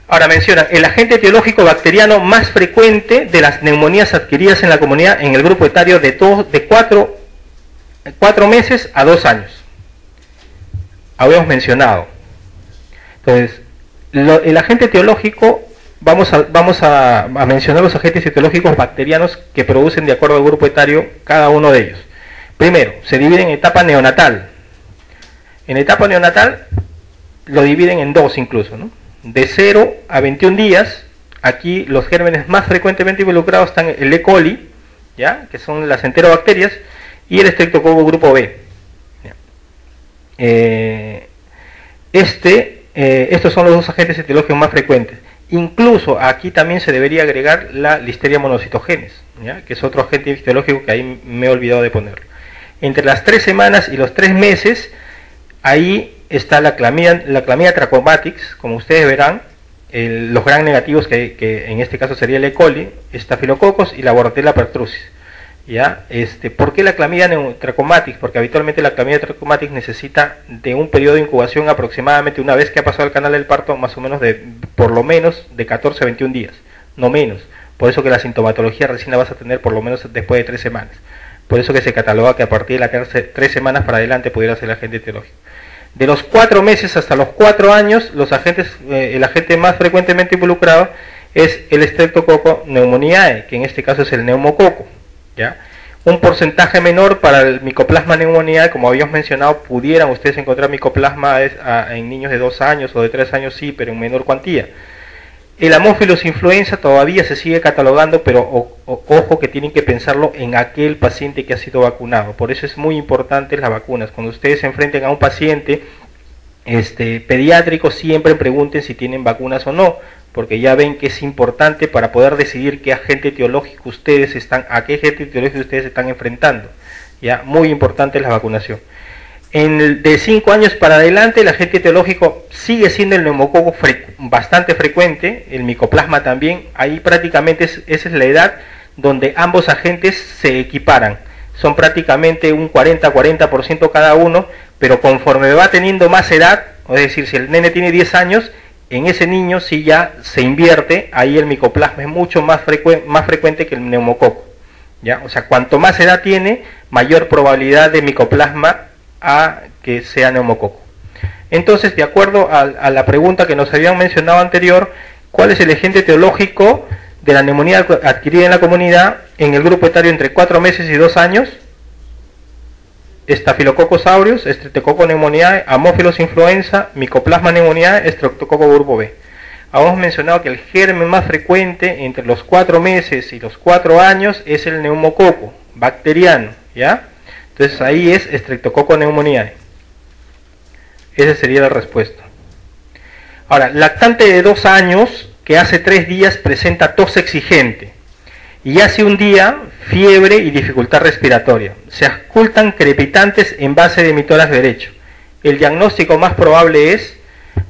Ahora mencionan, el agente etiológico bacteriano más frecuente de las neumonías adquiridas en la comunidad en el grupo etario de 4 meses a 2 años. Habíamos mencionado. Entonces, el agente etiológico, vamos a mencionar los agentes etiológicos bacterianos que producen de acuerdo al grupo etario cada uno de ellos. Primero, se divide en etapa neonatal. En etapa neonatal lo dividen en dos incluso, ¿no? De 0 a 21 días, aquí los gérmenes más frecuentemente involucrados están el E. coli, ¿ya? Que son las enterobacterias, y el Streptococcus grupo B. Estos son los dos agentes etiológicos más frecuentes. Incluso aquí también se debería agregar la Listeria monocytogenes, ¿ya? Que es otro agente etiológico que ahí me he olvidado de ponerlo. Entre las 3 semanas y los 3 meses, ahí está la Chlamydia trachomatis, como ustedes verán, los gram negativos que en este caso sería el E. coli, Staphylococcus y la Bordetella pertussis. ¿Ya? ¿Por qué la Chlamydia trachomatis? Porque habitualmente la Chlamydia trachomatis necesita de un periodo de incubación aproximadamente, una vez que ha pasado el canal del parto, más o menos por lo menos de 14 a 21 días, no menos. Por eso que la sintomatología recién la vas a tener por lo menos después de 3 semanas. Por eso que se cataloga que a partir de las 3 semanas para adelante pudiera ser el agente etiológico. De los 4 meses hasta los 4 años, el agente más frecuentemente involucrado es el Streptococcus pneumoniae, que en este caso es el neumococo, ¿ya? Un porcentaje menor para el Mycoplasma pneumoniae, como habíamos mencionado, pudieran ustedes encontrar Mycoplasma en niños de 2 años o de 3 años, sí, pero en menor cuantía. El Haemophilus influenza todavía se sigue catalogando, pero ojo que tienen que pensarlo en aquel paciente que ha sido vacunado. Por eso es muy importante las vacunas. Cuando ustedes se enfrenten a un paciente pediátrico, siempre pregunten si tienen vacunas o no, porque ya ven que es importante para poder decidir a qué agente etiológico ustedes están enfrentando. Ya, muy importante la vacunación. De 5 años para adelante, el agente etiológico sigue siendo el neumococo bastante frecuente, el Mycoplasma también. Ahí prácticamente esa es la edad donde ambos agentes se equiparan. Son prácticamente un 40% cada uno, pero conforme va teniendo más edad, es decir, si el nene tiene 10 años, en ese niño sí ya se invierte, ahí el Mycoplasma es mucho más frecuente que el neumococo, ¿ya? O sea, cuanto más edad tiene, mayor probabilidad de Mycoplasma a que sea neumococo. Entonces, de acuerdo a la pregunta que nos habían mencionado anterior, ¿cuál es el agente etiológico de la neumonía adquirida en la comunidad en el grupo etario entre 4 meses y 2 años? Staphylococcus aureus, Streptococcus pneumoniae, Haemophilus influenza, Mycoplasma pneumoniae, Streptococcus grupo B. Habíamos mencionado que el germen más frecuente entre los 4 meses y los 4 años es el neumococo bacteriano, ¿ya? Entonces ahí es Streptococcus pneumoniae. Esa sería la respuesta. Ahora, lactante de 2 años que hace 3 días presenta tos exigente y hace un día fiebre y dificultad respiratoria. Se auscultan crepitantes en base de emisoras derecho. El diagnóstico más probable es,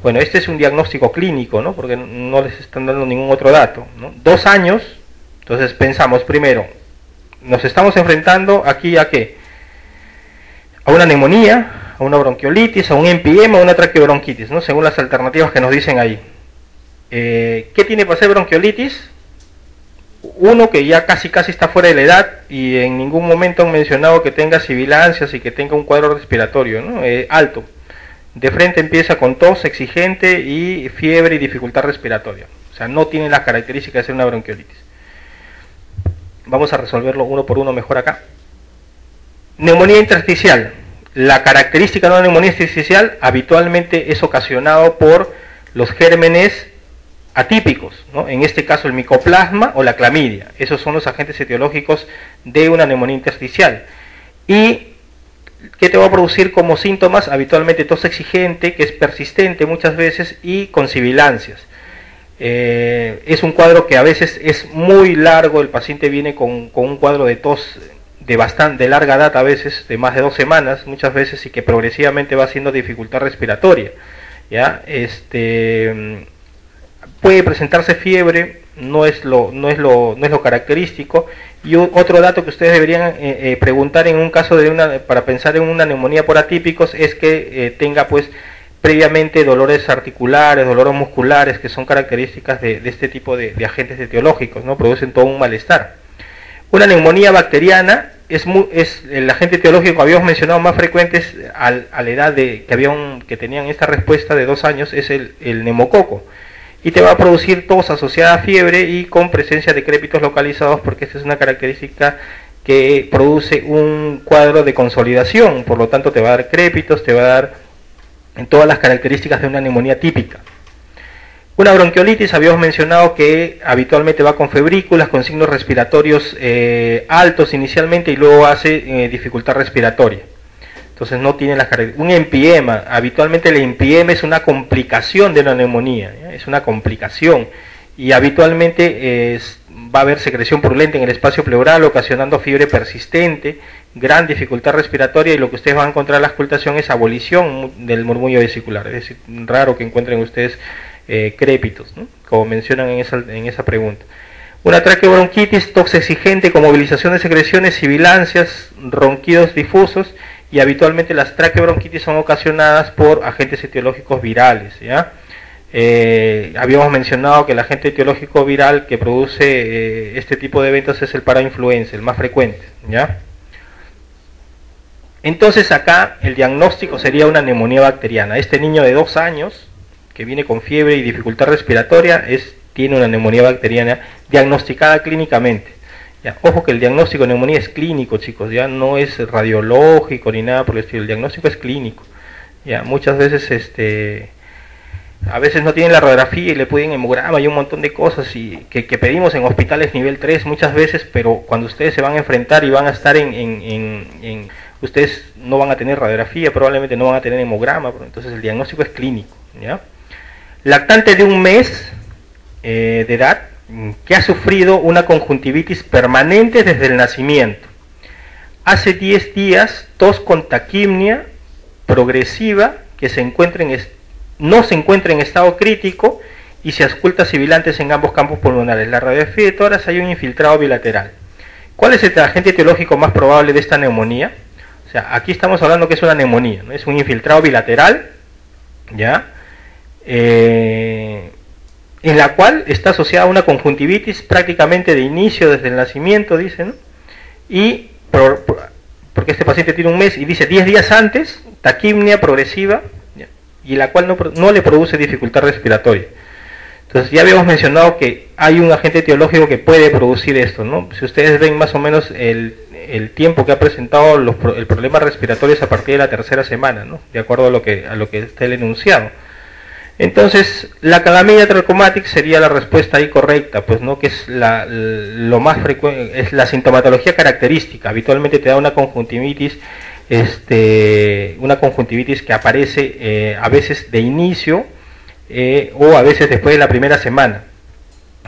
bueno, este es un diagnóstico clínico, ¿no? Porque no les están dando ningún otro dato, ¿no? 2 años, entonces pensamos primero, nos estamos enfrentando aquí a ¿qué? A una neumonía, a una bronquiolitis, a un empiema, a una traqueobronquitis, ¿no? Según las alternativas que nos dicen ahí. ¿Qué tiene para ser bronquiolitis? Uno que ya casi está fuera de la edad y en ningún momento han mencionado que tenga sibilancias y que tenga un cuadro respiratorio, ¿no? Alto. De frente empieza con tos exigente y fiebre y dificultad respiratoria. O sea, no tiene las características de ser una bronquiolitis. Vamos a resolverlo uno por uno mejor acá. Neumonía intersticial. La característica de una neumonía intersticial habitualmente es ocasionado por los gérmenes atípicos, ¿no? En este caso el Mycoplasma o la Chlamydia. Esos son los agentes etiológicos de una neumonía intersticial. ¿Y qué te va a producir como síntomas? Habitualmente tos exigente, que es persistente muchas veces, y con sibilancias. Es un cuadro que a veces es muy largo, el paciente viene con un cuadro de tos de larga data, a veces de más de 2 semanas, muchas veces, y que progresivamente va haciendo dificultad respiratoria, ¿ya? Puede presentarse fiebre, no es lo característico. Y otro dato que ustedes deberían preguntar en un caso para pensar en una neumonía por atípicos es que tenga pues previamente dolores articulares, dolores musculares, que son características de este tipo de agentes etiológicos, ¿no? Producen todo un malestar. Una neumonía bacteriana es el agente etiológico que habíamos mencionado más frecuentes a la edad que tenían esta respuesta de 2 años, es el neumococo. Y te va a producir tos asociada a fiebre y con presencia de crépitos localizados, porque esta es una característica que produce un cuadro de consolidación, por lo tanto te va a dar crépitos, te va a dar en todas las características de una neumonía típica. Una bronquiolitis, habíamos mencionado que habitualmente va con febrículas, con signos respiratorios altos inicialmente y luego hace dificultad respiratoria. Entonces no tiene las características. Un empiema, habitualmente el empiema es una complicación de una neumonía, ¿ya? Es una complicación y habitualmente va a haber secreción purulenta en el espacio pleural ocasionando fiebre persistente, gran dificultad respiratoria y lo que ustedes van a encontrar en la auscultación es abolición del murmullo vesicular, es decir, raro que encuentren ustedes crépitos, ¿no? Como mencionan en esa pregunta. Una traqueobronquitis, tos exigente con movilización de secreciones, sibilancias, ronquidos difusos y habitualmente las traqueobronquitis son ocasionadas por agentes etiológicos virales, ¿ya? Habíamos mencionado que el agente etiológico viral que produce este tipo de eventos es el parainfluenza, el más frecuente, ¿ya? Entonces acá el diagnóstico sería una neumonía bacteriana. Este niño de 2 años que viene con fiebre y dificultad respiratoria tiene una neumonía bacteriana diagnosticada clínicamente. Ya, ojo que el diagnóstico de neumonía es clínico, chicos, ya no es radiológico ni nada por el estilo, el diagnóstico es clínico. Ya, muchas veces a veces no tienen la radiografía y le piden hemograma y un montón de cosas que pedimos en hospitales nivel 3 muchas veces, pero cuando ustedes se van a enfrentar y van a estar ustedes no van a tener radiografía, probablemente no van a tener hemograma, entonces el diagnóstico es clínico, ¿ya? Lactante de 1 mes de edad que ha sufrido una conjuntivitis permanente desde el nacimiento. Hace 10 días tos con taquimnia progresiva que no se encuentra en estado crítico y se ausculta sibilantes en ambos campos pulmonares. La radiografía de tórax hay un infiltrado bilateral. ¿Cuál es el agente etiológico más probable de esta neumonía? O sea, aquí estamos hablando que es una neumonía, ¿no? Es un infiltrado bilateral, ¿ya? En la cual está asociada a una conjuntivitis prácticamente de inicio desde el nacimiento, dice, ¿no? Y porque este paciente tiene 1 mes y dice 10 días antes, taquimnia progresiva, ¿ya? Y la cual no le produce dificultad respiratoria. Entonces ya habíamos mencionado que hay un agente etiológico que puede producir esto, ¿no? Si ustedes ven más o menos el tiempo que ha presentado el problema respiratorio es a partir de la 3ª semana, ¿no? De acuerdo a lo que está el enunciado. Entonces, la clamidia trachomatis sería la respuesta ahí correcta, pues no, que es lo más frecuente, es la sintomatología característica. Habitualmente te da una conjuntivitis, que aparece a veces de inicio o a veces después de la 1ª semana.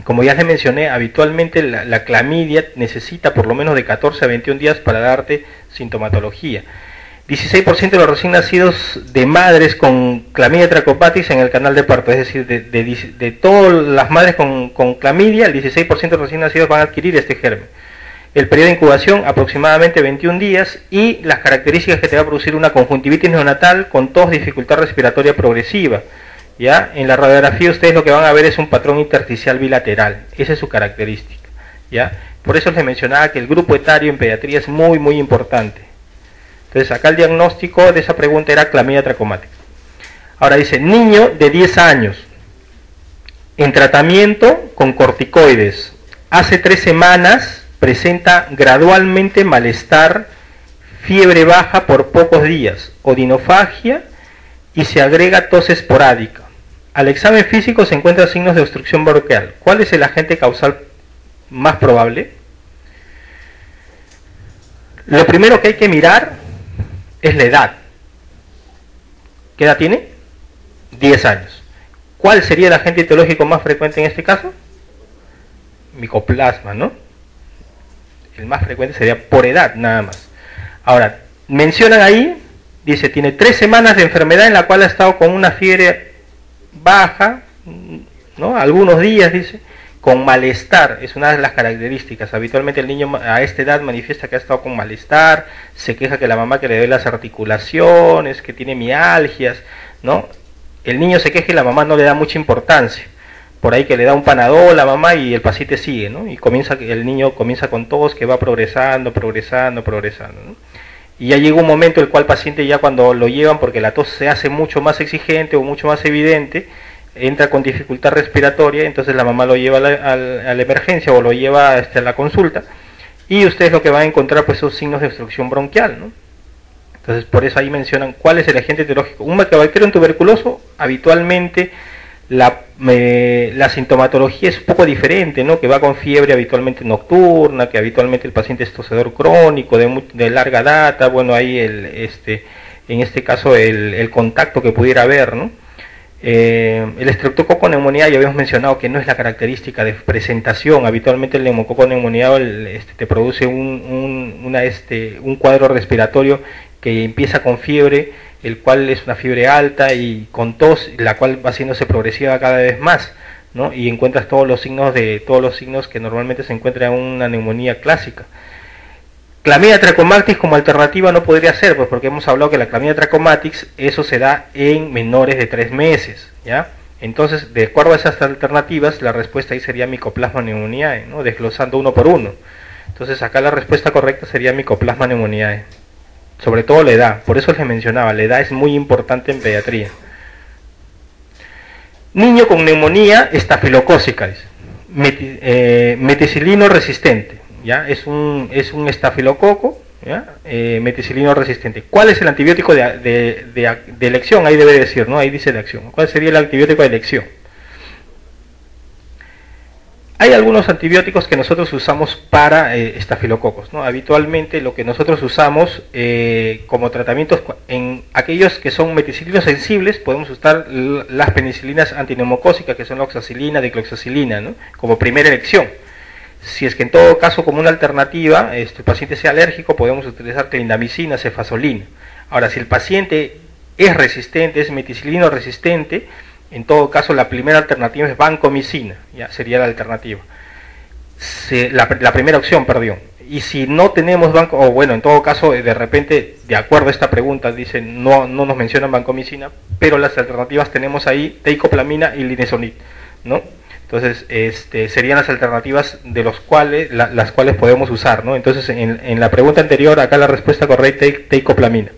Como ya les mencioné, habitualmente la clamidia necesita por lo menos de 14 a 21 días para darte sintomatología. 16% de los recién nacidos de madres con clamidia trachomatis en el canal de parto, es decir, de todas las madres con clamidia, el 16% de los recién nacidos van a adquirir este germen. El periodo de incubación aproximadamente 21 días y las características que te va a producir una conjuntivitis neonatal con tos, dificultad respiratoria progresiva. ¿Ya? En la radiografía ustedes lo que van a ver es un patrón intersticial bilateral, esa es su característica, ¿ya? Por eso les mencionaba que el grupo etario en pediatría es muy muy importante. Entonces acá el diagnóstico de esa pregunta era clamidia trachomatis. Ahora dice, niño de 10 años, en tratamiento con corticoides, hace 3 semanas presenta gradualmente malestar, fiebre baja por pocos días, odinofagia y se agrega tos esporádica. Al examen físico se encuentran signos de obstrucción bronquial. ¿Cuál es el agente causal más probable? Lo primero que hay que mirar es la edad. ¿Qué edad tiene? 10 años. ¿Cuál sería el agente etiológico más frecuente en este caso? Micoplasma, ¿no? El más frecuente sería por edad nada más. Ahora, mencionan ahí, dice, tiene 3 semanas de enfermedad en la cual ha estado con una fiebre baja, ¿no? Algunos días, dice, con malestar, es una de las características. Habitualmente el niño a esta edad manifiesta que ha estado con malestar, se queja que la mamá que le duele las articulaciones, que tiene mialgias, ¿no? el niño se queja y la mamá no le da mucha importancia. Por ahí que le da un Panadol a la mamá y el paciente sigue, ¿no? Y el niño comienza con tos que va progresando, ¿no? Y ya llega un momento en el cual el paciente ya cuando lo llevan, porque la tos se hace mucho más exigente o mucho más evidente, entra con dificultad respiratoria, entonces la mamá lo lleva a la emergencia o lo lleva a la consulta, y ustedes lo que van a encontrar pues son signos de obstrucción bronquial, ¿no? Entonces por eso ahí mencionan cuál es el agente etiológico. Un Mycobacterium tuberculoso, habitualmente la sintomatología es un poco diferente, ¿no? Que va con fiebre habitualmente nocturna, que habitualmente el paciente es tosedor crónico de larga data, bueno, ahí en este caso el contacto que pudiera haber, ¿no? El estreptococo neumoniae ya habíamos mencionado que no es la característica de presentación. Habitualmente el neumococo neumoniae te produce un cuadro respiratorio que empieza con fiebre, el cual es una fiebre alta y con tos, la cual va haciéndose progresiva cada vez más, ¿no? Y encuentras todos los signos que normalmente se encuentran en una neumonía clásica. Clamidia trachomatis como alternativa no podría ser, pues porque hemos hablado que la Clamidia trachomatis, eso se da en menores de 3 meses, ¿ya? Entonces, de acuerdo a esas alternativas, la respuesta ahí sería Mycoplasma pneumoniae, ¿no? Desglosando uno por uno. Entonces, acá la respuesta correcta sería Mycoplasma pneumoniae. Sobre todo la edad, por eso les mencionaba, la edad es muy importante en pediatría. Niño con neumonía estafilocócica, dice. Meticilino resistente, ¿ya? Es un estafilococo, ¿ya? Meticilino resistente. ¿Cuál es el antibiótico de elección? Ahí debe decir, ¿no? Ahí dice de acción. ¿Cuál sería el antibiótico de elección? Hay algunos antibióticos que nosotros usamos para estafilococos, ¿no? Habitualmente lo que nosotros usamos como tratamientos en aquellos que son meticilinos sensibles, podemos usar las penicilinas antineumocócicas, que son la oxacilina, dicloxacilina, ¿no? Como primera elección. Si es que en todo caso como una alternativa el paciente sea alérgico, podemos utilizar clindamicina, cefazolina. Ahora, si el paciente es resistente, es meticilino resistente, en todo caso la primera alternativa es vancomicina, ya sería la alternativa. La primera opción, perdón. Y si no tenemos o bueno, en todo caso, de repente, de acuerdo a esta pregunta, dicen no nos mencionan vancomicina, pero las alternativas tenemos ahí teicoplamina y linezolid, ¿no? Entonces, serían las alternativas de las cuales podemos usar, ¿no? Entonces, en la pregunta anterior, acá la respuesta correcta es teicoplamina.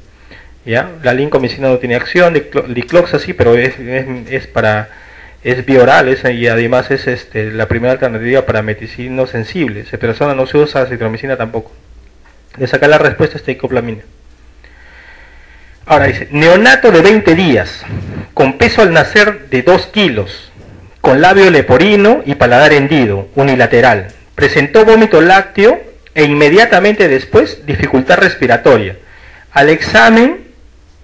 ¿Ya? La lincomicina no tiene acción, dicloxa sí, pero es bioral y además es la primera alternativa para meticinos sensibles. Ceperazona no se usa, citromicina tampoco. Entonces acá la respuesta es teicoplamina. Ahora dice, neonato de 20 días, con peso al nacer de 2 kilos, con labio leporino y paladar hendido, unilateral. Presentó vómito lácteo e inmediatamente después dificultad respiratoria. Al examen,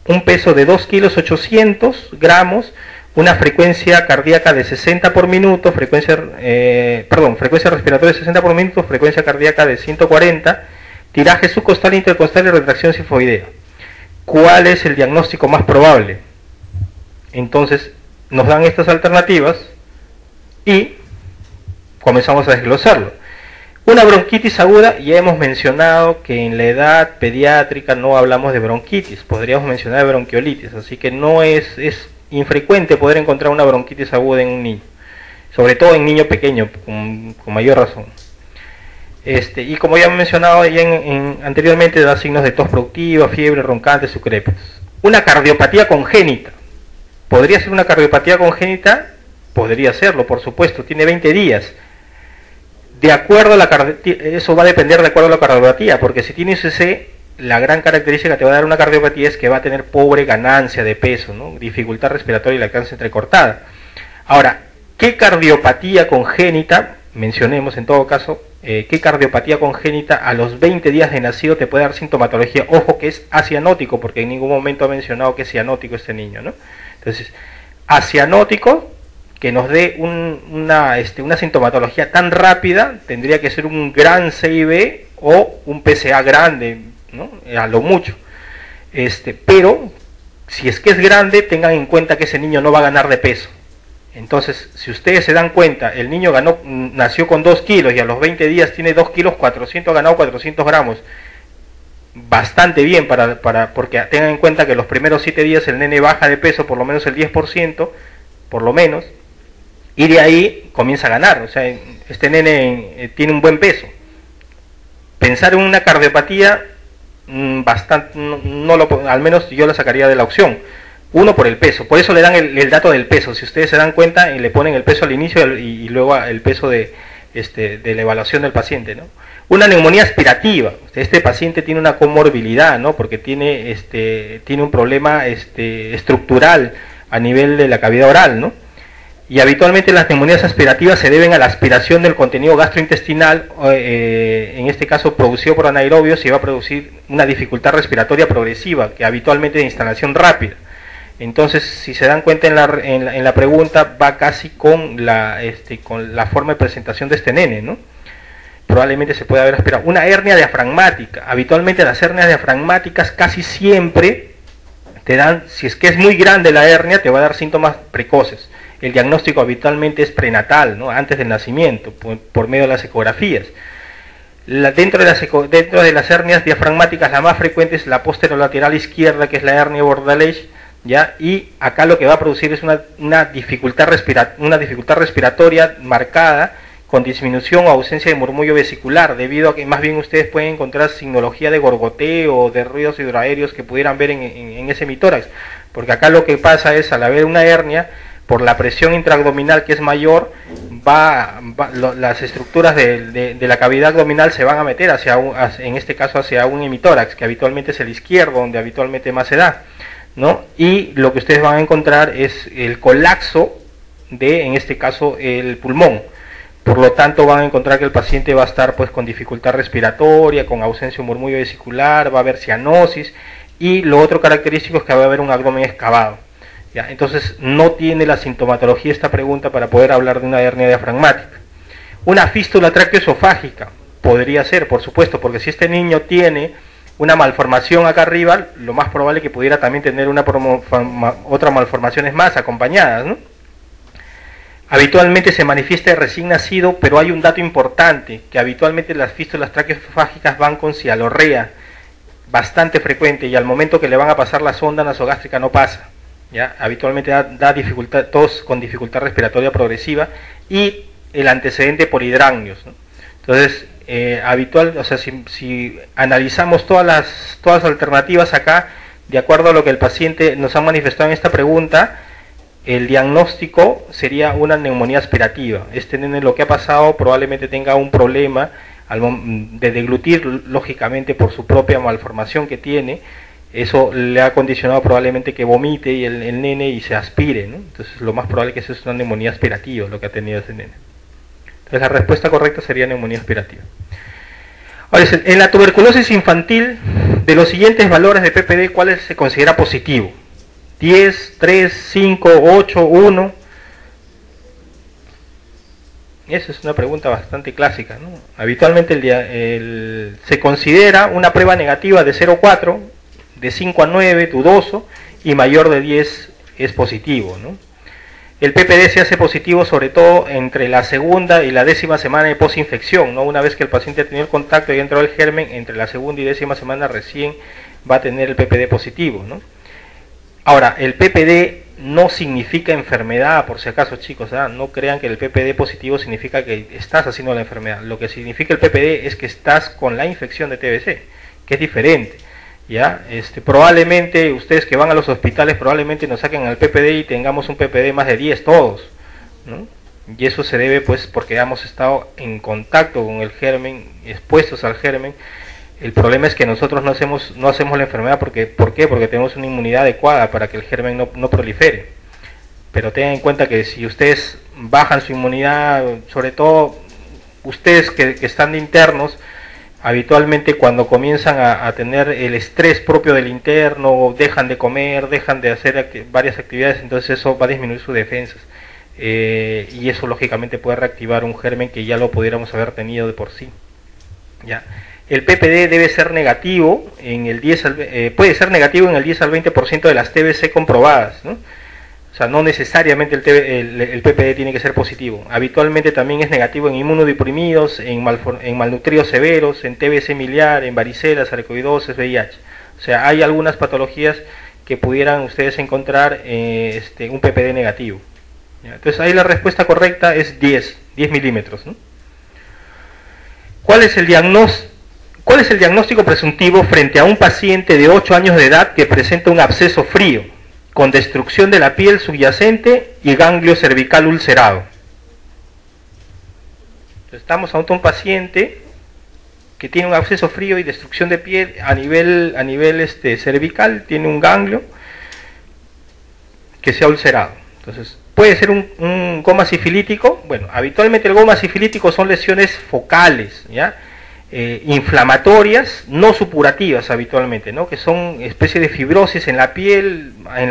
un peso de 2 kilos 800 gramos, una frecuencia cardíaca de 60 por minuto, frecuencia respiratoria de 60 por minuto, frecuencia cardíaca de 140, tiraje subcostal, intercostal y retracción sifoidea. ¿Cuál es el diagnóstico más probable? Entonces, nos dan estas alternativas y comenzamos a desglosarlo. Una bronquitis aguda, ya hemos mencionado que en la edad pediátrica no hablamos de bronquitis, podríamos mencionar de bronquiolitis, así que no es infrecuente poder encontrar una bronquitis aguda en un niño, sobre todo en niño pequeño, con mayor razón. Y como ya hemos mencionado anteriormente, da signos de tos productiva, fiebre, roncantes, sucrépitos. Una cardiopatía congénita, ¿podría ser una cardiopatía congénita? Podría serlo, por supuesto, tiene 20 días. De acuerdo a eso va a depender de acuerdo a la cardiopatía, porque si tiene UCC, la gran característica que te va a dar una cardiopatía es que va a tener pobre ganancia de peso, ¿no? Dificultad respiratoria y lactancia entrecortada. Ahora, ¿qué cardiopatía congénita, mencionemos en todo caso, qué cardiopatía congénita a los 20 días de nacido te puede dar sintomatología? Ojo que es acianótico, porque en ningún momento ha mencionado que es cianótico este niño, ¿no? Entonces, acianótico, que nos dé una sintomatología tan rápida, tendría que ser un gran CIB o un PSA grande, ¿no? A lo mucho. Pero si es que es grande, tengan en cuenta que ese niño no va a ganar de peso. Entonces, si ustedes se dan cuenta, el niño nació con 2 kilos y a los 20 días tiene 2 kilos 400, ha ganado 400 gramos. bastante bien, porque tengan en cuenta que los primeros 7 días el nene baja de peso por lo menos el 10%, por lo menos, y de ahí comienza a ganar. O sea, este nene tiene un buen peso. Pensar en una cardiopatía, bastante, al menos yo la sacaría de la opción. Uno, por el peso, por eso le dan el dato del peso. Si ustedes se dan cuenta, le ponen el peso al inicio y luego el peso de la evaluación del paciente, ¿no? Una neumonía aspirativa, este paciente tiene una comorbilidad, ¿no? Porque tiene un problema estructural a nivel de la cavidad oral, ¿no? Y habitualmente las neumonías aspirativas se deben a la aspiración del contenido gastrointestinal, en este caso producido por anaerobios, y va a producir una dificultad respiratoria progresiva, que habitualmente de instalación rápida. Entonces, si se dan cuenta en la pregunta, va casi con la forma de presentación de este nene, ¿no? Probablemente se puede haber aspirado. Una hernia diafragmática. Habitualmente las hernias diafragmáticas casi siempre te dan, si es que es muy grande la hernia, te va a dar síntomas precoces. El diagnóstico habitualmente es prenatal, ¿no? Antes del nacimiento, por medio de las ecografías. Dentro de las hernias diafragmáticas, la más frecuente es la posterolateral izquierda, que es la hernia Bordalage, ¿ya? Y acá lo que va a producir es una dificultad respiratoria marcada, con disminución o ausencia de murmullo vesicular, debido a que más bien ustedes pueden encontrar signología de gorgoteo o de ruidos hidroaéreos que pudieran ver en ese hemitórax, porque acá lo que pasa es, al haber una hernia, por la presión intraabdominal que es mayor, las estructuras de la cavidad abdominal se van a meter en este caso hacia un hemitórax, que habitualmente es el izquierdo, donde habitualmente más se da, ¿no? Y lo que ustedes van a encontrar es el colapso en este caso, el pulmón. Por lo tanto, van a encontrar que el paciente va a estar pues con dificultad respiratoria, con ausencia de murmullo vesicular, va a haber cianosis, y lo otro característico es que va a haber un abdomen excavado, ¿ya? Entonces, no tiene la sintomatología esta pregunta para poder hablar de una hernia diafragmática. Una fístula tráqueo-esofágica podría ser, por supuesto, porque si este niño tiene una malformación acá arriba, lo más probable es que pudiera también tener otras malformaciones más acompañadas, ¿no? Habitualmente se manifiesta de recién nacido, pero hay un dato importante, que habitualmente las fístulas tráqueo-esofágicas van con cialorrea, bastante frecuente, y al momento que le van a pasar la sonda nasogástrica no pasa, ¿ya? Habitualmente da dificultad, tos con dificultad respiratoria progresiva, y el antecedente por hidrangios, ¿no? Entonces, o sea, si analizamos todas las alternativas acá, de acuerdo a lo que el paciente nos ha manifestado en esta pregunta, el diagnóstico sería una neumonía aspirativa. Este nene, lo que ha pasado, probablemente tenga un problema de deglutir, lógicamente por su propia malformación que tiene. Eso le ha condicionado probablemente que vomite y el nene y se aspire, ¿no? Entonces, lo más probable es que eso es una neumonía aspirativa, lo que ha tenido ese nene. Entonces, la respuesta correcta sería neumonía aspirativa. Ahora, en la tuberculosis infantil, de los siguientes valores de PPD, ¿cuál se considera positivo? 10, 3, 5, 8, 1. Esa es una pregunta bastante clásica, ¿no? Habitualmente se considera una prueba negativa de 0,4, de 5 a 9 dudoso, y mayor de 10 es positivo, ¿no? El PPD se hace positivo sobre todo entre la segunda y la 10ª semana de posinfección, ¿no? Una vez que el paciente ha tenido el contacto y entró el germen, entre la segunda y 10ª semana recién va a tener el PPD positivo, ¿no? Ahora, el PPD no significa enfermedad, por si acaso, chicos, ¿eh? No crean que el PPD positivo significa que estás haciendo la enfermedad. Lo que significa el PPD es que estás con la infección de TBC, que es diferente, ¿ya? Probablemente ustedes que van a los hospitales probablemente nos saquen el PPD y tengamos un PPD más de 10 todos, ¿no? Y eso se debe pues porque hemos estado en contacto con el germen, expuestos al germen. El problema es que nosotros no hacemos la enfermedad ¿por qué? Porque tenemos una inmunidad adecuada para que el germen no prolifere. Pero tengan en cuenta que si ustedes bajan su inmunidad, sobre todo ustedes que están de internos, habitualmente cuando comienzan a tener el estrés propio del interno, dejan de comer, dejan de hacer varias actividades, entonces eso va a disminuir sus defensas. Y eso lógicamente puede reactivar un germen que ya lo pudiéramos haber tenido de por sí, ¿ya? El PPD debe ser negativo puede ser negativo en el 10 al 20% de las TBC comprobadas, ¿no? O sea, no necesariamente el PPD tiene que ser positivo. Habitualmente también es negativo en inmunodeprimidos, en malnutridos severos, en TBC miliar, en varicela, sarcoidosis, VIH. O sea, hay algunas patologías que pudieran ustedes encontrar un PPD negativo. Entonces ahí la respuesta correcta es 10 milímetros, ¿no? ¿Cuál es el diagnóstico presuntivo frente a un paciente de 8 años de edad que presenta un absceso frío, con destrucción de la piel subyacente y ganglio cervical ulcerado? Entonces, estamos ante un paciente que tiene un absceso frío y destrucción de piel a nivel cervical, tiene un ganglio que se ha ulcerado. Entonces, puede ser un goma sifilítico. Bueno, habitualmente el goma sifilítico son lesiones focales, ¿ya? Inflamatorias, no supurativas habitualmente, ¿no? Que son especie de fibrosis en la piel, en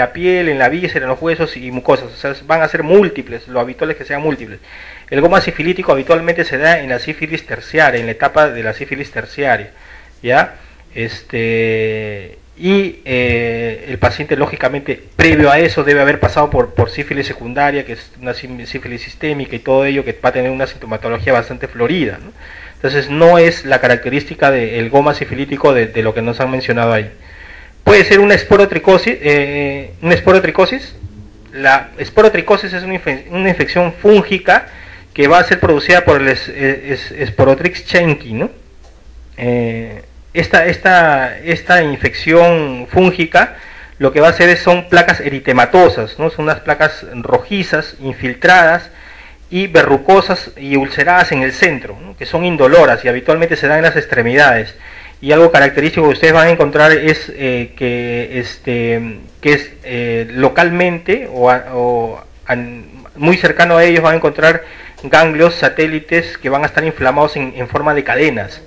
la víscera, en los huesos y mucosas. O sea, van a ser múltiples, lo habitual es que sean múltiples. El goma sifilítico habitualmente se da en la sífilis terciaria, en la etapa de la sífilis terciaria, ¿ya? El paciente, lógicamente, previo a eso debe haber pasado por sífilis secundaria, que es una sífilis sistémica y todo ello, que va a tener una sintomatología bastante florida, ¿no? Entonces no es la característica del goma sifilítico de lo que nos han mencionado ahí. Puede ser una esporotricosis. La esporotricosis es una infección fúngica que va a ser producida por el Sporotrix schenki, ¿no? Esta infección fúngica lo que va a hacer son placas eritematosas, ¿no? Son unas placas rojizas, infiltradas y verrucosas y ulceradas en el centro, ¿no? Que son indoloras y habitualmente se dan en las extremidades. Y algo característico que ustedes van a encontrar es que localmente muy cercano a ellos van a encontrar ganglios satélites que van a estar inflamados en forma de cadenas,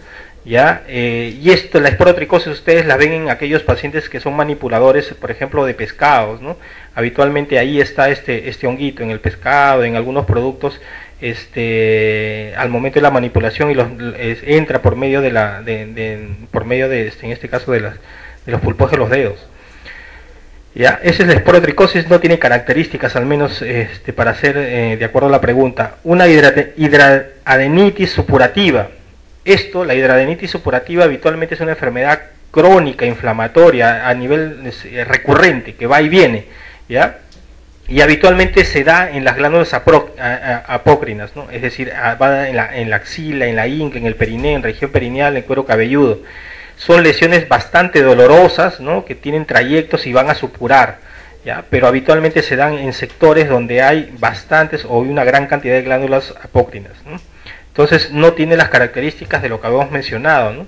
¿ya? Y la esporotricosis ustedes la ven en aquellos pacientes que son manipuladores, por ejemplo, de pescados, ¿no? Habitualmente ahí está este honguito en el pescado, en algunos productos, al momento de la manipulación y entra por medio de en este caso de los pulpos de los dedos. ¿Ya? Esa es la esporotricosis, no tiene características, al menos para hacer de acuerdo a la pregunta. Una hidradenitis supurativa. La hidradenitis supurativa habitualmente es una enfermedad crónica, inflamatoria, a nivel recurrente, que va y viene, ¿ya? Y habitualmente se da en las glándulas apócrinas, ¿no? Es decir, va en la axila, en la ingle, en el perineo, en región perineal, en cuero cabelludo. Son lesiones bastante dolorosas, ¿no? Que tienen trayectos y van a supurar, ¿ya? Pero habitualmente se dan en sectores donde hay bastantes o una gran cantidad de glándulas apócrinas, ¿no? Entonces no tiene las características de lo que habíamos mencionado, ¿no?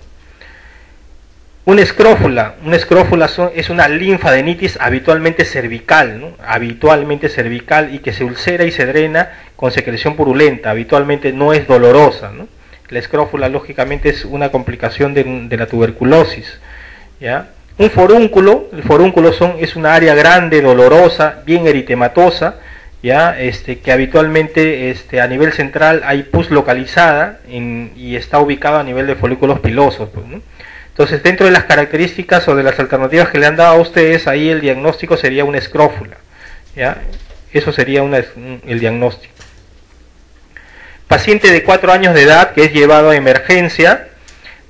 Una escrófula es una linfadenitis habitualmente cervical, ¿no? Habitualmente cervical, y que se ulcera y se drena con secreción purulenta, habitualmente no es dolorosa, ¿no? La escrófula lógicamente es una complicación de la tuberculosis, ¿ya? Un forúnculo, es una área grande, dolorosa, bien eritematosa, ¿ya? Que habitualmente a nivel central hay pus localizada y está ubicado a nivel de folículos pilosos, pues, ¿no? Entonces, dentro de las características o de las alternativas que le han dado a ustedes, ahí el diagnóstico sería una escrófula, ¿ya? Eso sería el diagnóstico. Paciente de 4 años de edad que es llevado a emergencia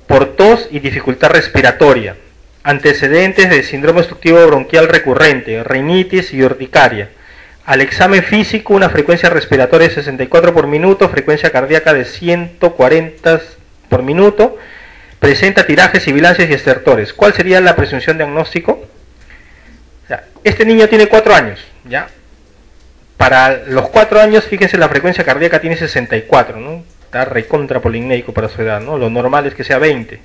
por tos y dificultad respiratoria. Antecedentes de síndrome obstructivo bronquial recurrente, rinitis y urticaria. Al examen físico, una frecuencia respiratoria de 64 por minuto, frecuencia cardíaca de 140 por minuto, presenta tirajes, sibilancias y estertores. ¿Cuál sería la presunción diagnóstico? O sea, este niño tiene 4 años, ¿ya? Para los 4 años, fíjense, la frecuencia cardíaca tiene 64, ¿no? Está recontra polineico para su edad, ¿no? Lo normal es que sea 20.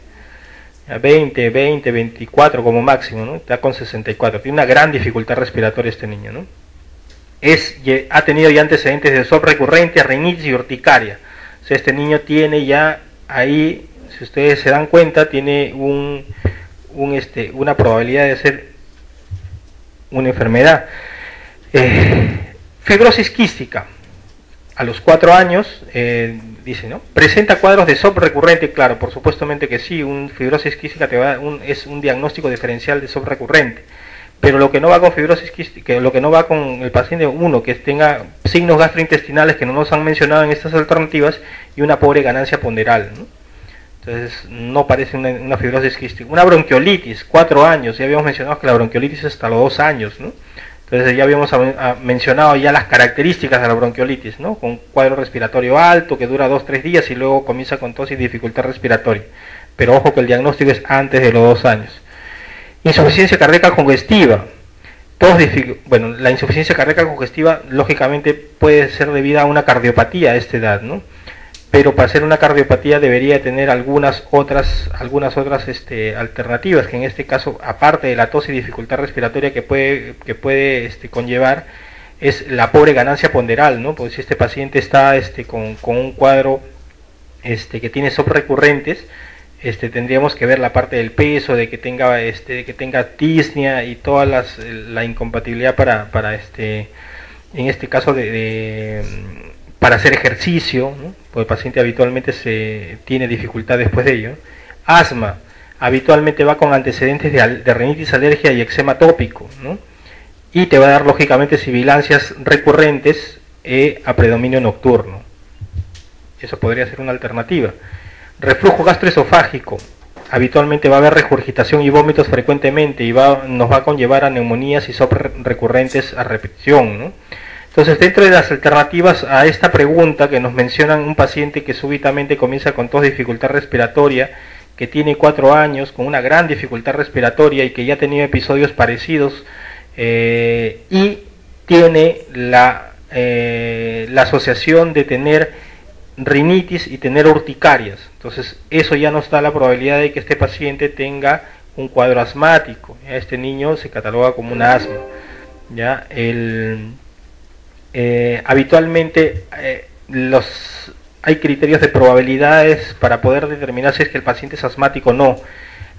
20, 24 como máximo, ¿no? Está con 64. Tiene una gran dificultad respiratoria este niño, ¿no? Ha tenido ya antecedentes de SOP recurrente, rinitis y urticaria. O sea, este niño tiene ya ahí, si ustedes se dan cuenta, tiene una probabilidad de ser una enfermedad. Fibrosis quística. A los 4 años, dice, ¿no? Presenta cuadros de SOP recurrente. Claro, por supuestamente que sí, fibrosis quística es un diagnóstico diferencial de SOP recurrente. Pero lo que no va con fibrosis quística, lo que no va con el paciente, uno, que tenga signos gastrointestinales que no nos han mencionado en estas alternativas, y una pobre ganancia ponderal, ¿no? Entonces no parece una fibrosis quística. Una bronquiolitis, 4 años, ya habíamos mencionado que la bronquiolitis es hasta los 2 años, ¿no? Entonces ya habíamos mencionado ya las características de la bronquiolitis, ¿no? Con un cuadro respiratorio alto que dura 2-3 días y luego comienza con tos y dificultad respiratoria. Pero ojo que el diagnóstico es antes de los 2 años. Insuficiencia cardíaca congestiva. Bueno, la insuficiencia cardíaca congestiva lógicamente puede ser debida a una cardiopatía a esta edad, ¿no? Pero para hacer una cardiopatía debería tener algunas otras alternativas, que en este caso, aparte de la tos y dificultad respiratoria que puede conllevar, es la pobre ganancia ponderal, ¿no? Porque si este paciente está con un cuadro que tiene SOP recurrentes, tendríamos que ver la parte del peso, de que tenga tisnia y toda la incompatibilidad para en este caso para hacer ejercicio, ¿no? Porque el paciente habitualmente tiene dificultad después de ello. Asma, habitualmente va con antecedentes de rinitis, alergia y eczema tópico, ¿no? Y te va a dar lógicamente sibilancias recurrentes a predominio nocturno. Eso podría ser una alternativa. Reflujo gastroesofágico, habitualmente va a haber regurgitación y vómitos frecuentemente y nos va a conllevar a neumonías y SOP recurrentes a repetición, ¿no? Entonces, dentro de las alternativas a esta pregunta que nos mencionan un paciente que súbitamente comienza con tos, dificultad respiratoria, que tiene 4 años, con una gran dificultad respiratoria y que ya ha tenido episodios parecidos, y tiene la asociación de tener rinitis y tener urticarias. Entonces, eso ya nos da la probabilidad de que este paciente tenga un cuadro asmático. ¿Ya? Este niño se cataloga como un asma. ¿Ya? Habitualmente hay criterios de probabilidades para poder determinar si es que el paciente es asmático o no.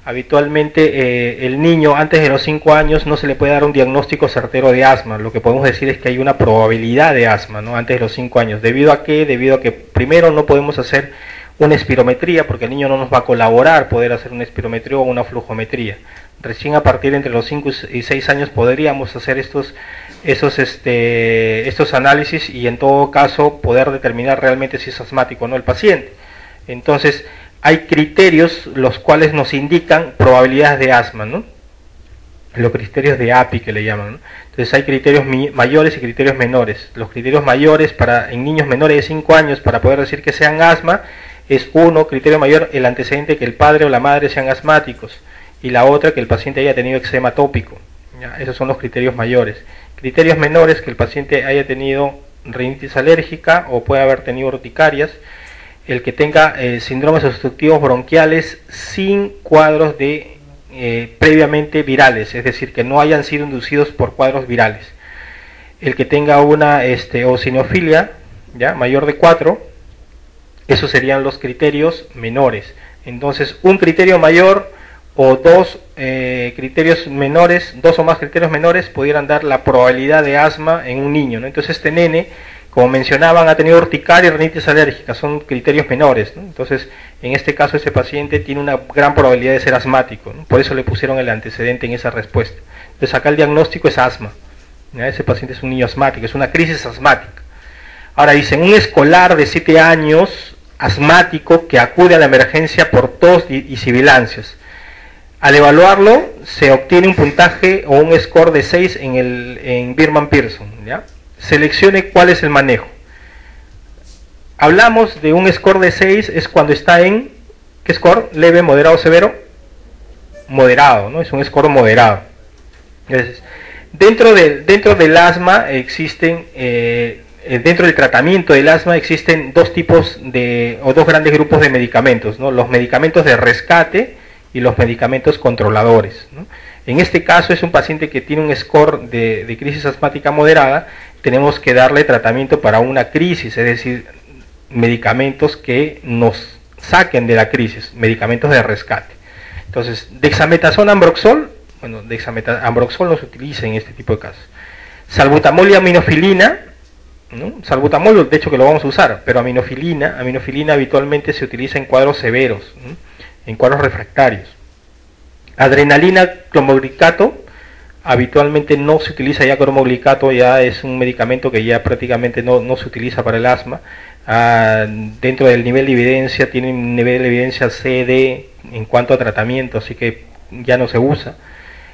Habitualmente el niño antes de los 5 años no se le puede dar un diagnóstico certero de asma. Lo que podemos decir es que hay una probabilidad de asma, ¿no? Antes de los 5 años. ¿Debido a qué? Debido a que primero no podemos hacer una espirometría porque el niño no nos va a colaborar poder hacer una espirometría o una flujometría. Recién a partir de entre los 5 y 6 años podríamos hacer estos análisis y en todo caso poder determinar realmente si es asmático o no el paciente. Entonces hay criterios los cuales nos indican probabilidades de asma, ¿no? Los criterios de API que le llaman, ¿no? Entonces hay criterios mayores y criterios menores. Los criterios mayores en niños menores de 5 años para poder decir que sean asma es uno, criterio mayor, el antecedente que el padre o la madre sean asmáticos, y la otra que el paciente haya tenido eczema tópico. ¿Ya? Esos son los criterios mayores. Criterios menores, que el paciente haya tenido rinitis alérgica o puede haber tenido urticarias, el que tenga síndromes obstructivos bronquiales sin cuadros previamente virales, es decir, que no hayan sido inducidos por cuadros virales. El que tenga una eosinofilia, ¿ya? Mayor de 4, esos serían los criterios menores. Entonces, un criterio mayor o dos criterios menores, 2 o más criterios menores, pudieran dar la probabilidad de asma en un niño, ¿no? Entonces este nene, como mencionaban, ha tenido urticaria y rinitis alérgica, son criterios menores, ¿no? Entonces, en este caso, ese paciente tiene una gran probabilidad de ser asmático, ¿no? Por eso le pusieron el antecedente en esa respuesta. Entonces acá el diagnóstico es asma, ¿ya? Ese paciente es un niño asmático, es una crisis asmática. Ahora dicen, un escolar de 7 años asmático que acude a la emergencia por tos y sibilancias. Al evaluarlo, se obtiene un puntaje o un score de 6 en Birman-Pearson, ¿ya? Seleccione cuál es el manejo. Hablamos de un score de 6, es cuando está en, ¿qué score? Leve, moderado, severo. Moderado, ¿no? Es un score moderado. Entonces, dentro del asma existen, dentro del tratamiento del asma existen dos grandes grupos de medicamentos, ¿no? Los medicamentos de rescate y los medicamentos controladores, ¿no? En este caso es un paciente que tiene un score de crisis asmática moderada, tenemos que darle tratamiento para una crisis, es decir, medicamentos que nos saquen de la crisis, medicamentos de rescate. Entonces, dexametasona, ambroxol, bueno, ambroxol no se utiliza en este tipo de casos. Salbutamol y aminofilina, ¿no? Salbutamol, de hecho que lo vamos a usar, pero aminofilina habitualmente se utiliza en cuadros severos, ¿no? En cuadros refractarios. Adrenalina, clomogricato, habitualmente no se utiliza ya cromoglicato, ya es un medicamento que ya prácticamente no se utiliza para el asma. Dentro del nivel de evidencia, tiene un nivel de evidencia CD en cuanto a tratamiento, así que ya no se usa.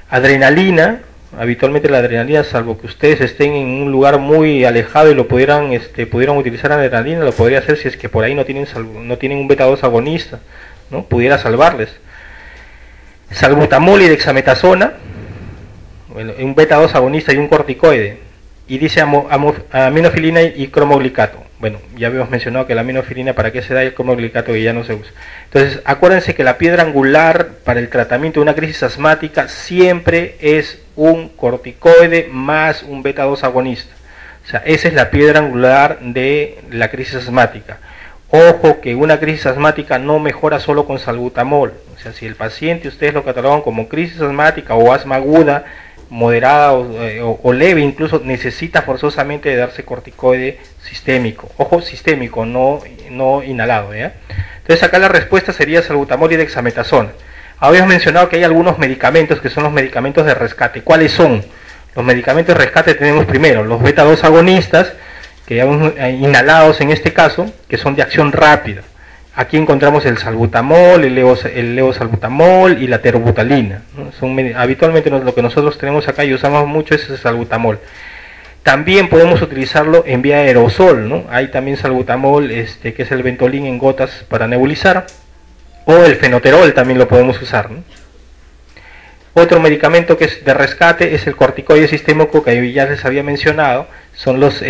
Adrenalina, habitualmente la adrenalina, salvo que ustedes estén en un lugar muy alejado y lo pudieran utilizar adrenalina, lo podría hacer si es que por ahí no tienen un beta 2 agonista, ¿no? Pudiera salvarles. Salbutamol y dexametasona, bueno, un beta 2 agonista y un corticoide, y dice aminofilina y cromoglicato. Bueno, ya habíamos mencionado que la aminofilina, para qué se da, el cromoglicato que ya no se usa. Entonces, acuérdense que la piedra angular para el tratamiento de una crisis asmática siempre es un corticoide más un beta 2 agonista. O sea, esa es la piedra angular de la crisis asmática. Ojo que una crisis asmática no mejora solo con salbutamol. O sea, si el paciente ustedes lo catalogan como crisis asmática o asma aguda, moderada o leve, incluso necesita forzosamente de darse corticoide sistémico. Ojo, sistémico, no inhalado, ¿ya? Entonces acá la respuesta sería salbutamol y dexametasona. Habíamos mencionado que hay algunos medicamentos que son los medicamentos de rescate. ¿Cuáles son? Los medicamentos de rescate tenemos primero los beta 2 agonistas, que llamamos inhalados en este caso, que son de acción rápida. Aquí encontramos el salbutamol, el levosalbutamol y la terbutalina, ¿no? Habitualmente lo que nosotros tenemos acá y usamos mucho es el salbutamol. También podemos utilizarlo en vía aerosol, ¿no? Hay también salbutamol, que es el Ventolin en gotas para nebulizar, o el fenoterol también lo podemos usar, ¿no? Otro medicamento que es de rescate es el corticoide sistémico, que ya les había mencionado. Son los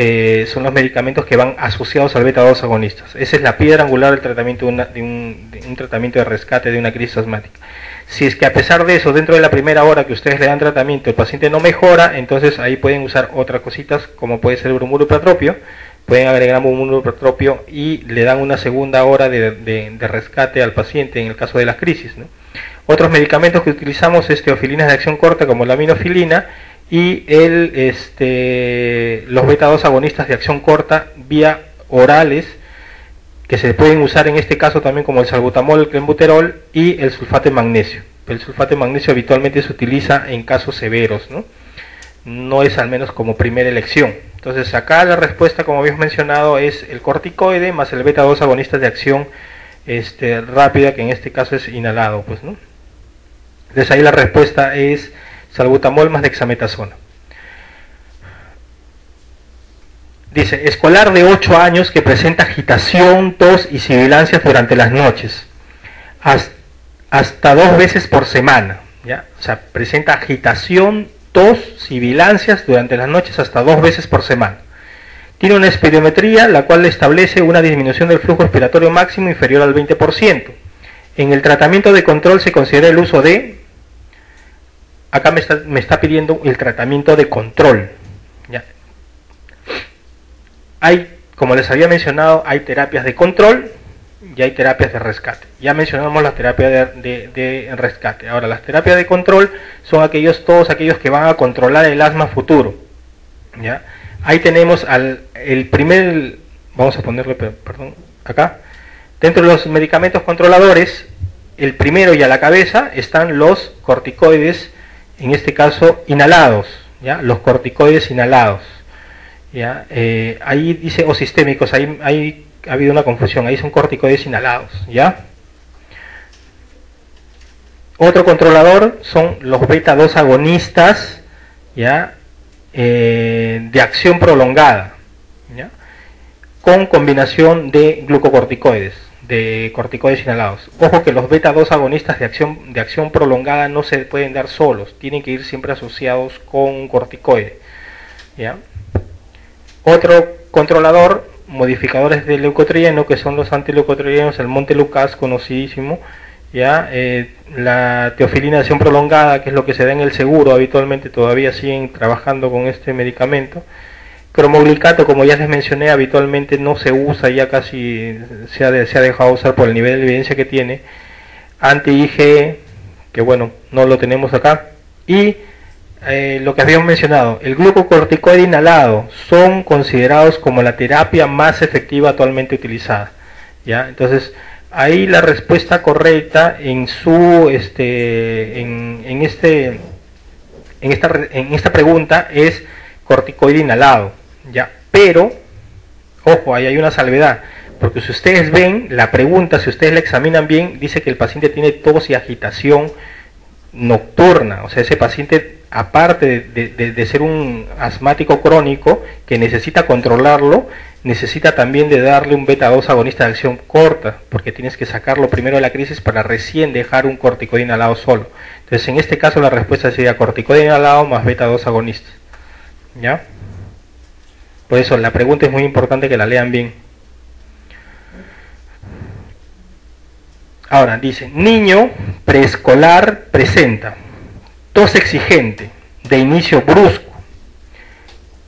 medicamentos que van asociados al beta 2 agonistas. Esa es la piedra angular del tratamiento de un tratamiento de rescate de una crisis asmática. Si es que a pesar de eso, dentro de la primera hora que ustedes le dan tratamiento, el paciente no mejora, entonces ahí pueden usar otras cositas, como puede ser el bromuruplatropio. Pueden agregar bromuruplatropio y le dan una segunda hora de rescate al paciente en el caso de las crisis, ¿no? Otros medicamentos que utilizamos es teofilinas de acción corta, como la aminofilina, y los beta 2 agonistas de acción corta vía orales, que se pueden usar en este caso también, como el salbutamol, el clenbuterol y el sulfato de magnesio. El sulfato de magnesio habitualmente se utiliza en casos severos, ¿no? No es al menos como primera elección. Entonces acá la respuesta, como habíamos mencionado, es el corticoide más el beta 2 agonistas de acción rápida, que en este caso es inhalado, pues, ¿no? Entonces ahí la respuesta es salbutamol más dexametasona. Dice, escolar de 8 años que presenta agitación, tos y sibilancias durante las noches, hasta 2 veces por semana, ¿ya? O sea, presenta agitación, tos, sibilancias durante las noches hasta 2 veces por semana. Tiene una espirometría, la cual establece una disminución del flujo respiratorio máximo inferior al 20%. En el tratamiento de control se considera el uso de... Acá me está pidiendo el tratamiento de control, ¿ya? Como les había mencionado, hay terapias de control y hay terapias de rescate. Ya mencionamos la terapia de rescate. Ahora, las terapias de control son todos aquellos que van a controlar el asma futuro, ¿ya? Ahí tenemos vamos a ponerle, perdón, acá. Dentro de los medicamentos controladores, el primero y a la cabeza están los corticoides, en este caso inhalados, ¿ya? Los corticoides inhalados, ¿ya? Ahí dice o sistémicos, ahí ha habido una confusión, ahí son corticoides inhalados, ¿ya? Otro controlador son los beta 2 agonistas, ¿ya? De acción prolongada, ¿ya? Con combinación de glucocorticoides, de corticoides inhalados. Ojo que los beta 2 agonistas de acción prolongada no se pueden dar solos, tienen que ir siempre asociados con un corticoide, ¿ya? Otro controlador, modificadores de leucotrieno, que son los antileucotrienos, el Montelukast, conocidísimo, ¿ya? La teofilina de acción prolongada, que es lo que se da en el seguro, habitualmente todavía siguen trabajando con este medicamento. Cromoglicato, como ya les mencioné, habitualmente no se usa, ya casi se ha dejado usar por el nivel de evidencia que tiene. Anti-IgE, que bueno, no lo tenemos acá. Y lo que habíamos mencionado, el glucocorticoide inhalado, son considerados como la terapia más efectiva actualmente utilizada, ¿ya? Entonces, ahí la respuesta correcta en en esta pregunta es corticoide inhalado, ¿ya? Pero, ojo, ahí hay una salvedad, porque si ustedes ven la pregunta, si ustedes la examinan bien, dice que el paciente tiene tos y agitación nocturna, o sea, ese paciente, aparte de ser un asmático crónico que necesita controlarlo, necesita también de darle un beta-2 agonista de acción corta, porque tienes que sacarlo primero de la crisis para recién dejar un corticoide inhalado solo. Entonces, en este caso la respuesta sería corticoide inhalado más beta-2 agonista, ¿ya? Por eso la pregunta es muy importante que la lean bien. Ahora, dice, niño preescolar presenta tos exigente, de inicio brusco,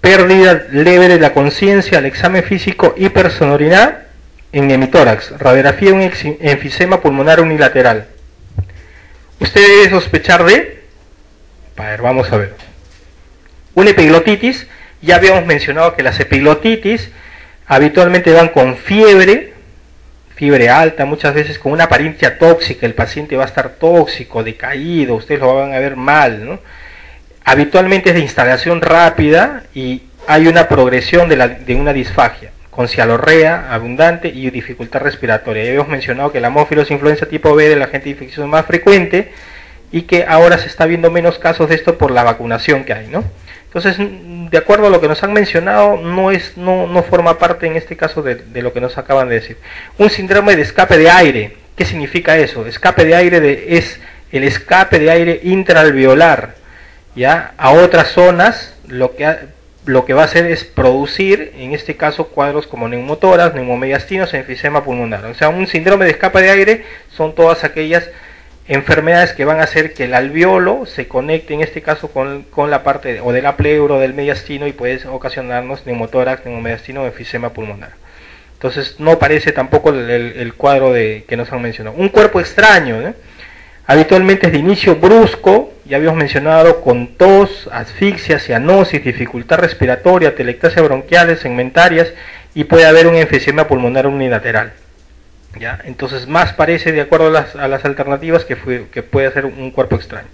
pérdida leve de la conciencia al examen físico, hipersonoridad en hemitórax, radiografía un enfisema pulmonar unilateral. ¿Usted debe sospechar de? A ver, vamos a ver. Una epiglotitis, ya habíamos mencionado que las epiglotitis habitualmente van con fiebre alta, muchas veces con una apariencia tóxica, el paciente va a estar tóxico, decaído, ustedes lo van a ver mal, ¿no? Habitualmente es de instalación rápida y hay una progresión de una disfagia, con cialorrea abundante y dificultad respiratoria. Ya habíamos mencionado que la Haemophilus influenza tipo B del agente infeccioso es más frecuente y que ahora se está viendo menos casos de esto por la vacunación que hay, ¿no? Entonces, de acuerdo a lo que nos han mencionado, no forma parte en este caso de lo que nos acaban de decir. Un síndrome de escape de aire, ¿qué significa eso? Escape de aire es el escape de aire intraalveolar, ¿ya? A otras zonas, lo que va a hacer es producir, en este caso, cuadros como neumotórax, neumomediastinos, enfisema pulmonar. O sea, un síndrome de escape de aire son todas aquellas enfermedades que van a hacer que el alveolo se conecte, en este caso, con la parte o de la pleura o del mediastino y puede ocasionarnos neumotórax, neumomediastino o enfisema pulmonar. Entonces, no parece tampoco el cuadro que nos han mencionado. Un cuerpo extraño, ¿eh? Habitualmente es de inicio brusco, ya habíamos mencionado, con tos, asfixia, cianosis, dificultad respiratoria, telectasia bronquiales, segmentarias, y puede haber un enfisema pulmonar unilateral, ¿ya? Entonces, más parece, de acuerdo a las alternativas, que puede ser un cuerpo extraño.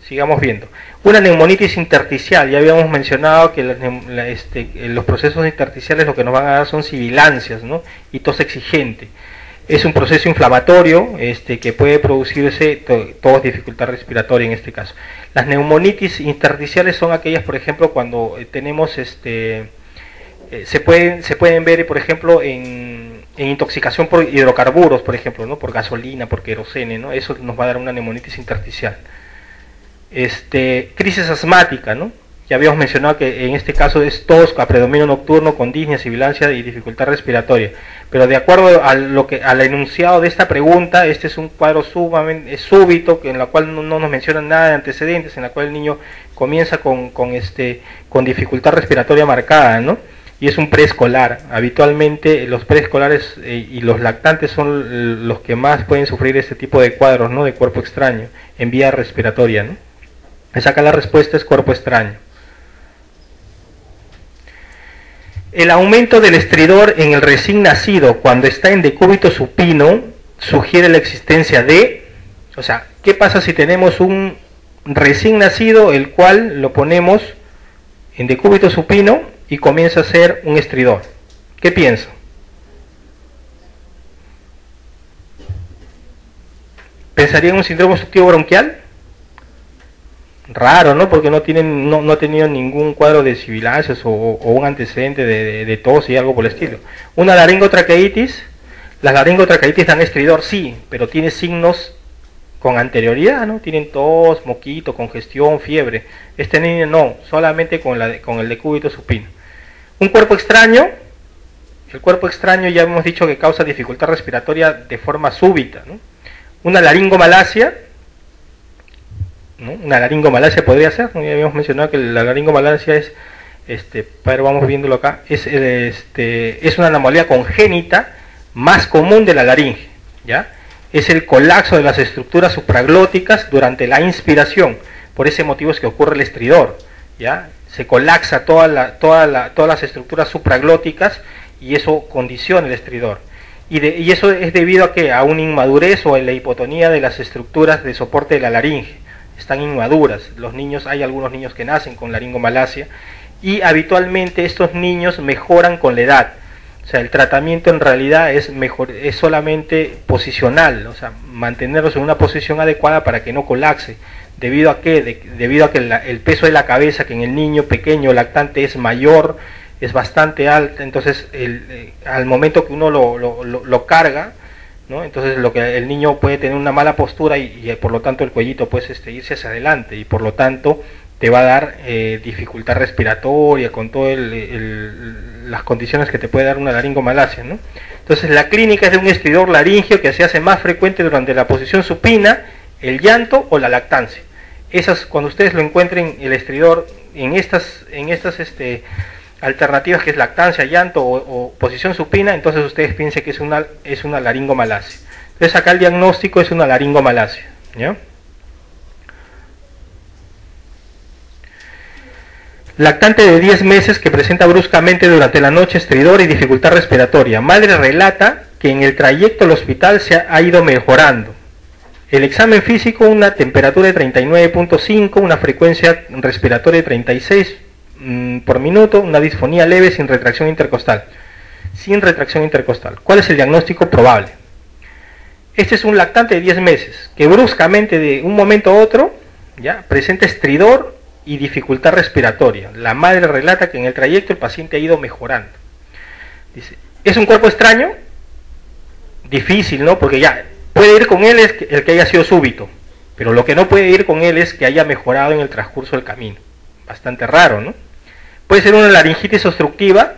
Sigamos viendo. Una neumonitis intersticial, ya habíamos mencionado que los procesos intersticiales lo que nos van a dar son sibilancias, ¿no? Y tos exigente. Es un proceso inflamatorio que puede producirse tos, dificultad respiratoria en este caso. Las neumonitis intersticiales son aquellas, por ejemplo, cuando tenemos se pueden ver, por ejemplo, en intoxicación por hidrocarburos, por ejemplo, ¿no? Por gasolina, por querosene, ¿no? Eso nos va a dar una neumonitis intersticial. Crisis asmática, ¿no? Ya habíamos mencionado que en este caso es tos a predominio nocturno con disnea, sibilancia y dificultad respiratoria. Pero de acuerdo al enunciado de esta pregunta, este es un cuadro sumamente súbito, en la cual no nos mencionan nada de antecedentes, en la cual el niño comienza con dificultad respiratoria marcada, ¿no? Y es un preescolar. Habitualmente los preescolares y los lactantes son los que más pueden sufrir este tipo de cuadros, ¿no? De cuerpo extraño en vía respiratoria, ¿no? Acá la respuesta es cuerpo extraño. El aumento del estridor en el recién nacido cuando está en decúbito supino sugiere la existencia de, o sea, ¿qué pasa si tenemos un recién nacido el cual lo ponemos en decúbito supino y comienza a ser un estridor? ¿Qué piensa? ¿Pensaría en un síndrome obstructivo bronquial? Raro, ¿no? Porque no ha tenido ningún cuadro de sibilancias o un antecedente de tos y algo por el estilo. Una laringotraqueitis, las laringotraqueitis dan estridor, sí, pero tiene signos con anterioridad, ¿no? Tienen tos, moquito, congestión, fiebre. Este niño no, solamente con el decúbito supino. Un cuerpo extraño, el cuerpo extraño ya hemos dicho que causa dificultad respiratoria de forma súbita, ¿no? Una laringomalacia, ¿no? Una laringomalacia podría ser, ¿no? Ya habíamos mencionado que la laringomalacia es, pero vamos viéndolo acá, es una anomalía congénita más común de la laringe, ¿ya? Es el colapso de las estructuras supraglóticas durante la inspiración, por ese motivo es que ocurre el estridor, ¿ya? Se colapsa todas las estructuras supraglóticas y eso condiciona el estridor. Y eso es debido a ¿qué? A una inmadurez o a la hipotonía de las estructuras de soporte de la laringe. están inmaduras. Los niños, hay algunos niños que nacen con laringomalacia y habitualmente estos niños mejoran con la edad. O sea, el tratamiento en realidad es solamente posicional, o sea, mantenerlos en una posición adecuada para que no colapse. ¿Debido a qué? Debido a que el peso de la cabeza, que en el niño pequeño lactante es mayor, es bastante alta, entonces al momento que uno lo carga, ¿no? Entonces el niño puede tener una mala postura y por lo tanto el cuellito puede irse hacia adelante y por lo tanto te va a dar dificultad respiratoria con todas las condiciones que te puede dar una laringomalacia, ¿no? Entonces la clínica es de un estridor laringio que se hace más frecuente durante la posición supina, el llanto o la lactancia. Cuando ustedes lo encuentren el estridor en estas alternativas, que es lactancia, llanto o posición supina, entonces ustedes piensen que es una laringomalacia. Entonces acá el diagnóstico es una laringomalacia, ¿ya? Lactante de 10 meses que presenta bruscamente durante la noche estridor y dificultad respiratoria. Madre relata que en el trayecto al hospital se ha ido mejorando. El examen físico, una temperatura de 39.5, una frecuencia respiratoria de 36 por minuto, una disfonía leve sin retracción intercostal. Sin retracción intercostal. ¿Cuál es el diagnóstico probable? Este es un lactante de 10 meses que bruscamente de un momento a otro ya presenta estridor y dificultad respiratoria. La madre relata que en el trayecto el paciente ha ido mejorando. Dice, ¿es un cuerpo extraño? Difícil, ¿no? Porque ya puede ir con él es el que haya sido súbito, pero lo que no puede ir con él es que haya mejorado en el transcurso del camino. Bastante raro, ¿no? Puede ser una laringitis obstructiva.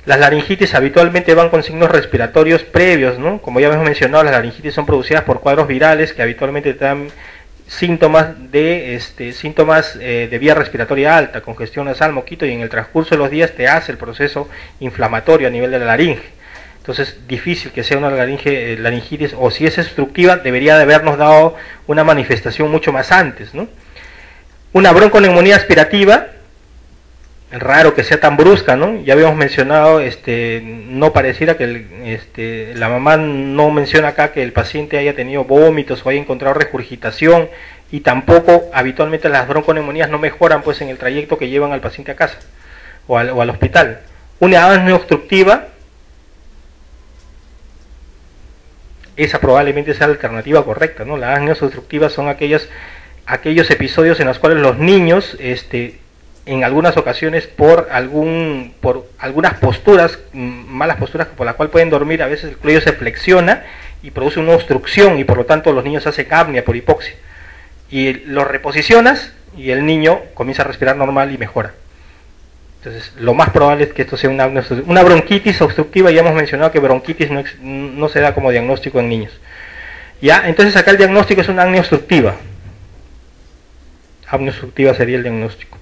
Las laringitis habitualmente van con signos respiratorios previos, ¿no? Como ya hemos mencionado, las laringitis son producidas por cuadros virales que habitualmente dan síntomas de vía respiratoria alta, congestión nasal, moquito, y en el transcurso de los días te hace el proceso inflamatorio a nivel de la laringe. Entonces, difícil que sea una laringitis, o si es obstructiva, debería de habernos dado una manifestación mucho más antes, ¿no? Una bronconeumonía aspirativa, raro que sea tan brusca, ¿no? Ya habíamos mencionado, no pareciera que la mamá no menciona acá que el paciente haya tenido vómitos o haya encontrado regurgitación, y tampoco habitualmente las bronconeumonías no mejoran pues en el trayecto que llevan al paciente a casa o al hospital. Una apnea obstructiva, esa probablemente sea la alternativa correcta, ¿no? Las apneas obstructivas son aquellos episodios en los cuales los niños, en algunas ocasiones por algunas posturas, malas posturas por las cuales pueden dormir, a veces el cuello se flexiona y produce una obstrucción y por lo tanto los niños hacen apnea por hipoxia. Y lo reposicionas y el niño comienza a respirar normal y mejora. Entonces, lo más probable es que esto sea una bronquitis obstructiva. Ya hemos mencionado que bronquitis no se da como diagnóstico en niños. ¿Ya? Entonces acá el diagnóstico es una apnea obstructiva. Apnea obstructiva sería el diagnóstico.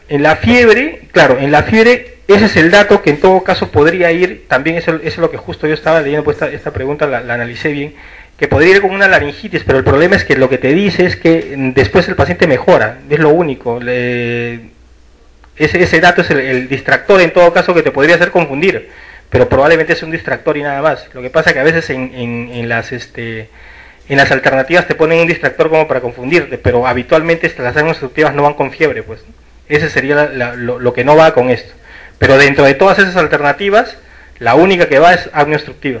En la fiebre, claro, en la fiebre, ese es el dato que en todo caso podría ir, también eso es lo que justo yo estaba leyendo, pues esta pregunta la analicé bien, que podría ir con una laringitis, pero el problema es que lo que te dice es que después el paciente mejora, es lo único. Ese dato es el distractor en todo caso que te podría hacer confundir, pero probablemente es un distractor y nada más. Lo que pasa es que a veces en las alternativas te ponen un distractor como para confundirte, pero habitualmente las apneas obstructivas no van con fiebre, pues. Ese sería lo que no va con esto. Pero dentro de todas esas alternativas, la única que va es apnea obstructiva.